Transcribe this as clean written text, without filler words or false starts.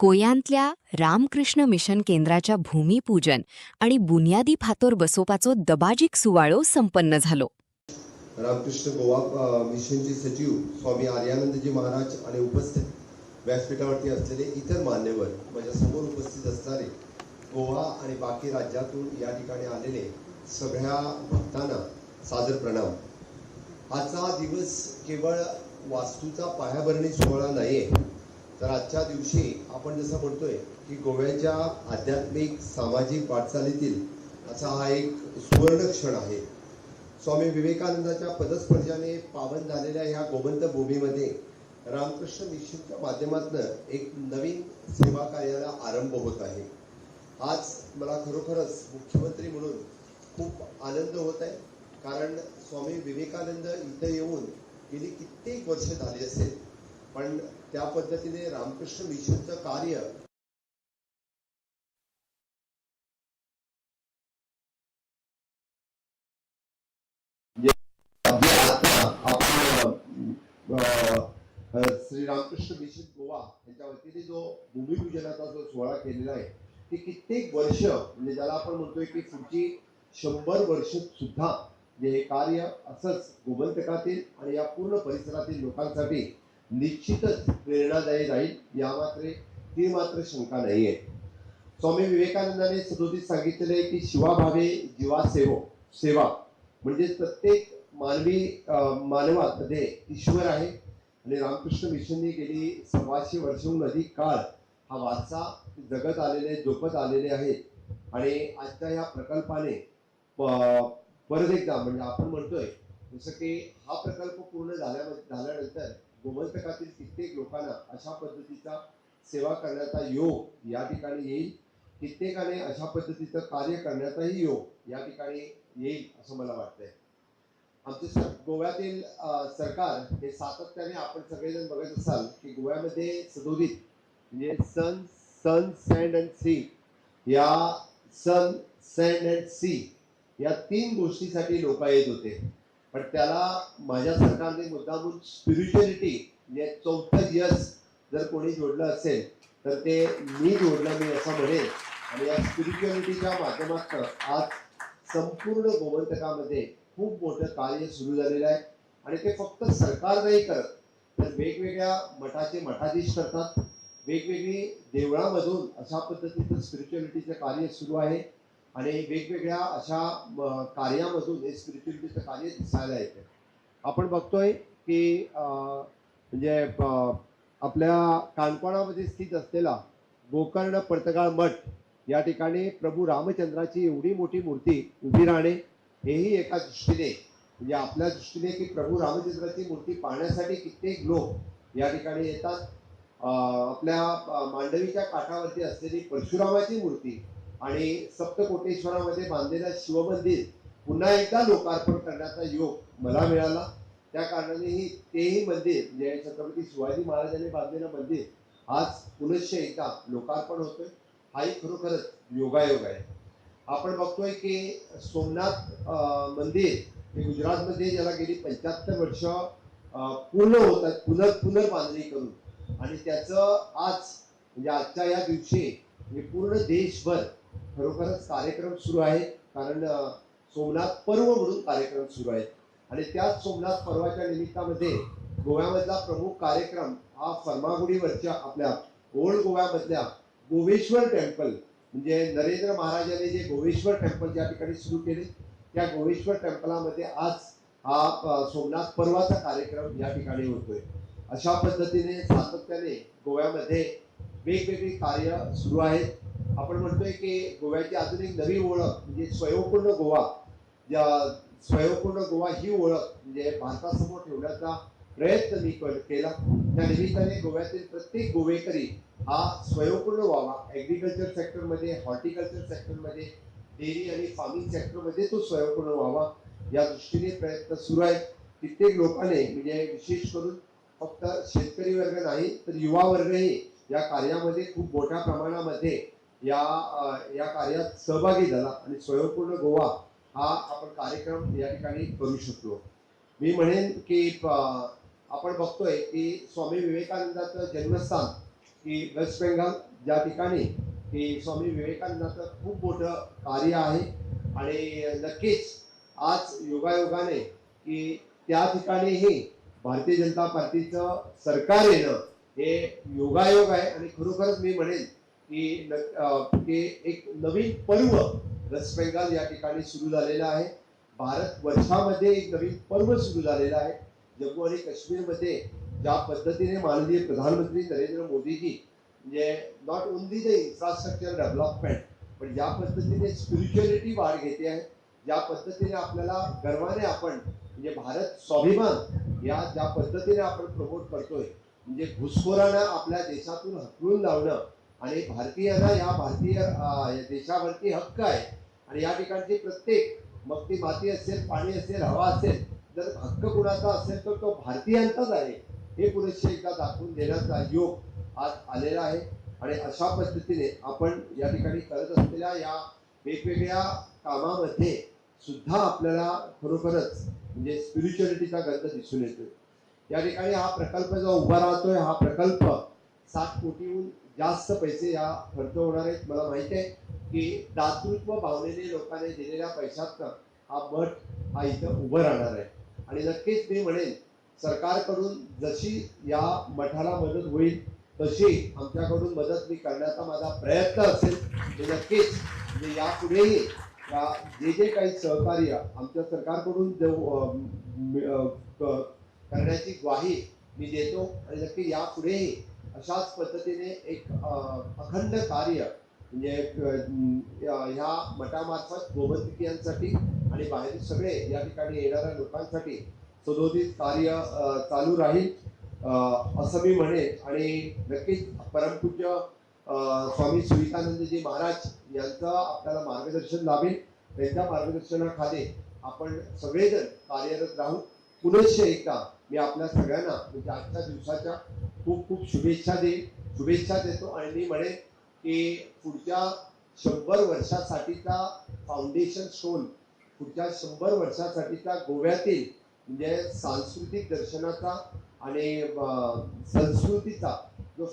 गोंयांतल्या रामकृष्ण मिशन केंद्राच्या भूमिपूजन आणि बुन्यादी फातोर बसोवपाचो दबाजीक सुवाळो संपन्न झालो. रामकृष्ण गोवा मिशनचे सचिव स्वामी आर्यानंदजी महाराज आणि उपस्थित व्यासपीठावरती असलेले इतर मान्यवर, माझ्या समोर उपस्थित असणारे गोवा आणि बाकी राज्यातून या ठिकाणी आलेले सगळ्या भक्तांना सादर प्रणाम. आजचा दिवस केवळ वास्तूचा पायाभरणी सोहळा नाहीये, तर आजच्या दिवशी आपण जसं म्हणतोय की गोव्याच्या आध्यात्मिक सामाजिक वाटचालीतील असा हा एक सुवर्ण क्षण आहे. स्वामी विवेकानंदाच्या पदस्पर्शाने पावन झालेल्या ह्या गोमंत भूमीमध्ये रामकृष्ण मिशनच्या माध्यमातून एक नवीन सेवा कार्याला आरंभ होत आहे. आज मला खरोखरच मुख्यमंत्री म्हणून खूप आनंद होत आहे, कारण स्वामी विवेकानंद इथं येऊन गेली कित्येक वर्ष झाली असेल, पण त्या पद्धतीने रामकृष्ण मिशनचं कार्य श्री रामकृष्ण मिशन गोवा यांच्या वतीने जो भूमिपूजनाचा जो सोहळा केलेला आहे, ते कित्येक वर्ष म्हणजे ज्याला आपण म्हणतोय की पुढची 100 वर्ष सुद्धा हे कार्य असंच गोमंतकातील आणि या पूर्ण परिसरातील लोकांसाठी निश्चितच प्रेरणादायी राहील, ती मात्र शंका नाहीये. स्वामी विवेकानंदाने सदोदित सांगितलेले आहे की शिवाभावे जीवा सेवा म्हणजे प्रत्येक मानवामध्ये ईश्वर आहे आणि रामकृष्ण मिशनने गेली 125 वर्षाहून अधिक काळ हा वारसा जगत आलेले जोपत आलेले आहेत. आणि आजच्या या प्रकल्पाने परत एकदा म्हणजे आपण म्हणतोय जसं की हा प्रकल्प पूर्ण झाल्यानंतर गोमंतकातील कित्येक लोकांना अशा पद्धतीचा सेवा करण्याचा योग या ठिकाणी येईल, कित्येकाने अशा पद्धतीचं कार्य करण्याचाही योग या ठिकाणी येईल असं मला वाटतंय. आमचे गोव्यातील सरकार हे सातत्याने आपण सगळेजण बघत असाल की गोव्यामध्ये सदोदित म्हणजे सन सॅन्ड अँड सी या 3 गोष्टीसाठी लोक येत होते, पण त्याला माझ्या सरकारने मुद्दामून स्पिरिच्युअलिटी म्हणजे 4थं यश जर कोणी जोडलं असेल तर ते मी जोडलं, मी असं म्हणेन. आणि या स्पिरिच्युअलिटीच्या माध्यमातून आज संपूर्ण गोमंतकामध्ये खूप मोठं कार्य सुरू झालेलं आहे. आणि ते फक्त सरकार नाही करत, तर वेगवेगळ्या मठाचे मठाधीश करतात, वेगवेगळी देवळामधून अशा पद्धतीचं स्पिरिच्युअलिटीचं कार्य सुरू आहे आणि वेगवेगळ्या अशा कार्यामधून हे स्पिरिच्युअलिटीचं कार्य दिसायला येते. आपण बघतोय की म्हणजे आपल्या काणकोणामध्ये स्थित असलेला गोकर्ण पर्तगाळ मठ या ठिकाणी प्रभू रामचंद्राची एवढी मोठी मूर्ती उभी राहणे हेही एका दृष्टीने म्हणजे आपल्या दृष्टीने की प्रभू रामचंद्राची मूर्ती पाहण्यासाठी कित्येक लोक या ठिकाणी येतात. आपल्या मांडवीच्या काठावरती असलेली परशुरामाची मूर्ती आणि सप्तकोटेश्वरामध्ये बांधलेलं शिवमंदिर पुन्हा एकदा लोकार्पण करण्याचा योग मला मिळाला. त्या कारणाने तेही मंदिर म्हणजे छत्रपती शिवाजी महाराजांनी बांधलेलं मंदिर आज पुनश्च एकदा लोकार्पण होतोय. हाही खरोखरच योगायोग आहे. आपण बघतोय की सोमनाथ मंदिर हे गुजरातमध्ये ज्याला गेली 75 वर्ष पूर्ण होत आहेत पुनर्बांधणी करून, आणि त्याचं आज म्हणजे आजच्या या दिवशी म्हणजे पूर्ण देशभर खरोखरच कार्यक्रम सुरू आहेत. कारण सोमनाथ पर्व म्हणून कार्यक्रम सुरू आहेत आणि त्याच सोमनाथ पर्वाच्या निमित्तामध्ये गोव्यामधला प्रमुख कार्यक्रम हा फर्मागुडीवरच्या आपल्या ओल्ड गोव्यामधल्या गोवेश्वर टेम्पल म्हणजे नरेंद्र महाराजांनी जे गोवेश्वर टेम्पल या ठिकाणी सुरू केले, त्या गोवेश्वर टेम्पलामध्ये आज हा सोमनाथ पर्वाचा कार्यक्रम या ठिकाणी होतोय. अशा पद्धतीने सातत्याने गोव्यामध्ये वेगवेगळी कार्य सुरू आहेत. आपण म्हणतोय की गोव्याची अजून एक नवी ओळख म्हणजे स्वयंपूर्ण गोवा. स्वयंपूर्ण गोवा ही ओळख म्हणजे भारतासमोर ठेवण्याचा प्रयत्न मी केला. त्या निमित्ताने गोव्यातील प्रत्येक गोवेकरी हा स्वयंपूर्ण व्हावा. ॲग्रिकल्चर सेक्टरमध्ये, हॉर्टिकल्चर सेक्टरमध्ये, डेअरी आणि फार्मिंग सेक्टरमध्ये तो स्वयंपूर्ण व्हावा या दृष्टीने प्रयत्न सुरू आहेत. कित्येक लोकांनी म्हणजे विशेष करून फक्त शेतकरी वर्ग नाही तर युवा वर्गही या कार्यामध्ये खूप मोठ्या प्रमाणामध्ये या कार्यात सहभागी झाला आणि स्वयंपूर्ण गोवा हा आपण कार्यक्रम या ठिकाणी करू शकलो. मी म्हणेन की आपण बघतोय की स्वामी विवेकानंदाचं जन्मस्थान की वेस्ट बेंगाल ज्या ठिकाणी की स्वामी विवेकानंदाचं खूप मोठं कार्य आहे आणि नक्कीच आज योगायोगाने की त्या ठिकाणीही भारतीय जनता पार्टीचं सरकार येणं हे योगायोग आहे आणि खरोखरच मी म्हणेन की एक नवीन पर्व वेस्ट बेंगाल या ठिकाणी सुरू झालेलं आहे. भारत वर्षामध्ये एक नवीन पर्व सुरू झालेलं आहे. जम्मू आणि काश्मीरमध्ये ज्या पद्धतीने माननीय प्रधानमंत्री नरेंद्र मोदीजी म्हणजे not only the infrastructure development पण ज्या पद्धतीने स्पिरिच्युअलिटी वाढ घेते आहे, ज्या पद्धतीने आपल्याला गर्वाने आपण म्हणजे भारत स्वाभिमान या ज्या पद्धतीने आपण प्रमोट करतोय म्हणजे घुसखोरांना आपल्या देशातून हकलून लावणं आणि भारतीयांना या भारतीय देशावरती हक्क आहे आणि या ठिकाणची प्रत्येक मग ती माती असेल, पाणी असेल, हवा असेल, जर हक्क कुणाचा असेल तर तो भारतीयांचाच आहे हे पुरेसे एकदा दाखवून देण्याचा योग आज आलेला आहे. आणि अशा पद्धतीने आपण या ठिकाणी करत असलेल्या या वेगवेगळ्या कामामध्ये सुद्धा आपल्याला खरोखरच म्हणजे स्पिरिच्युअलिटीचा गंध दिसून येतोय. या ठिकाणी हा प्रकल्प जो उभा राहतोय हा प्रकल्प 7 कोटीहून जास्त पैसे या खर्च होणार आहेत. मला माहिती आहे की दातृत्व भावनेने लोकांनी दिलेल्या पैशातनं हा मठ हा इथं उभं राहणार आहे आणि नक्कीच मी म्हणेन सरकारकडून जशी या मठाला मदत होईल तशी आमच्याकडून मदत मी करण्याचा माझा प्रयत्न असेल. ते नक्कीच म्हणजे यापुढेही जे जे काही सहकार्य आमच्या सरकारकडून करण्याची ग्वाही मी देतो आणि नक्की यापुढेही अशाच पद्धतीने एक अखंड कार्य म्हणजे ह्या मठामार्फत गोमंतकीयांसाठी आणि बाहेर सगळे या ठिकाणी येणाऱ्या लोकांसाठी सदोदित कार्य चालू राहील असं मी म्हणेन. आणि नक्कीच परमपूज्य स्वामी सुवितानंदजी महाराज यांचं आपल्याला मार्गदर्शन लाभेल. त्यांच्या मार्गदर्शनाखाली आपण सगळेजण कार्यरत राहू. पुनश्च एकदा मी आपल्या सगळ्यांना म्हणजे आजच्या दिवसाच्या खूप खूप शुभेच्छा देतो आणि मी म्हणेन की पुढच्या 100 वर्षासाठीचा फाउंडेशन स्टोन पुढच्या 100 वर्षासाठीचा गोव्यातील म्हणजे सांस्कृतिक दर्शनाचा आणि संस्कृतीचा जो